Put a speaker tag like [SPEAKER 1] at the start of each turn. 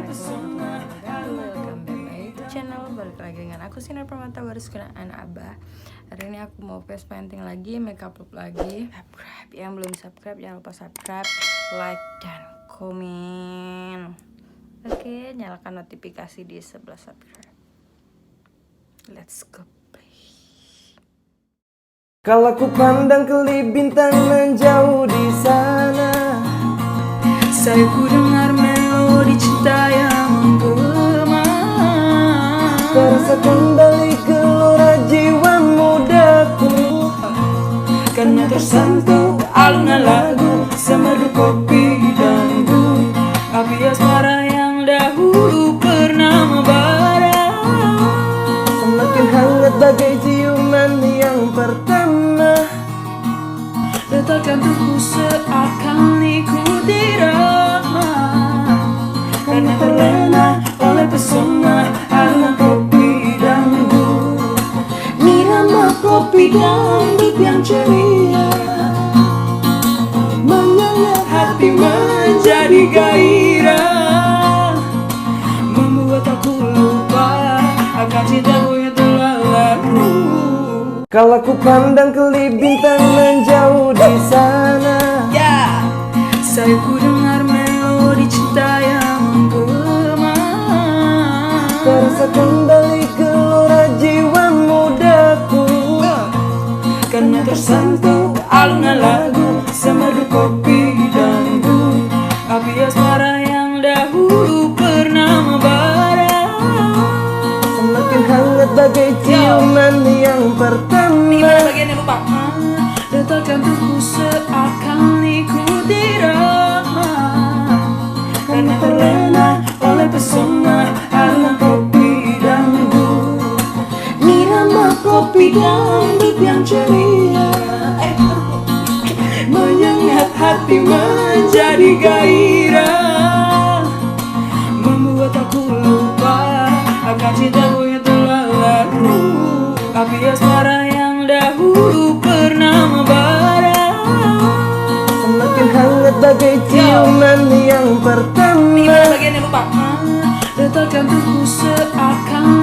[SPEAKER 1] Welcome back my channel. Balik lagi dengan aku Sinar Permata baru sekenaan Abah. Hari ini aku mau face painting lagi, makeup look lagi. Subscribe yang belum subscribe, jangan lupa subscribe, like dan komen. Oke, nyalakan notifikasi di sebelah subscribe. Let's go.
[SPEAKER 2] Kalau ku pandang kelip bintang menjauh di sana,
[SPEAKER 1] saya ku dengar melodi cinta yang menggema.
[SPEAKER 2] terasa kembali gelora jiwa mudaku,
[SPEAKER 1] karena tersentuh alunan lagu semerdu kopi dangdut, api asmara yang dahulu pernah membara.
[SPEAKER 2] semakin hangat bagai ciuman yang pertama.
[SPEAKER 1] Detak jantungku seakan ikuti irama, karena terlena oleh pesona alunan kopi dangdut. Irama kopi dangdut yang ceria menyayat hati menjadi gairah, membuat aku lupa akan cintaku yang telah lalu.
[SPEAKER 2] Kalau ku pandang kelip bintang menjauh di sana,
[SPEAKER 1] Saya ku dengar melodi cinta yang menggema.
[SPEAKER 2] terasa kembali gelora jiwa mudaku,
[SPEAKER 1] Karena tersentuh alunan lagu semerdu kopi dangdut, api asmara yang dahulu pernah membara.
[SPEAKER 2] semakin hangat bagai ciuman yang pertama.
[SPEAKER 1] Dimana bagian yang lupa? Detak jantungku seakan ikuti irama, karena terlena oleh pesona alunan kopi dangdut. Irama kopi dangdut yang ceria menyengat hati menjadi gairah, membuat aku lupa akan cintaku yang telah lalu. Api asmara yang dahulu pernah membara,
[SPEAKER 2] Semakin hangat bagai ciuman yang pertama.
[SPEAKER 1] dimana bagian yang lupa? Detak jantungku seakan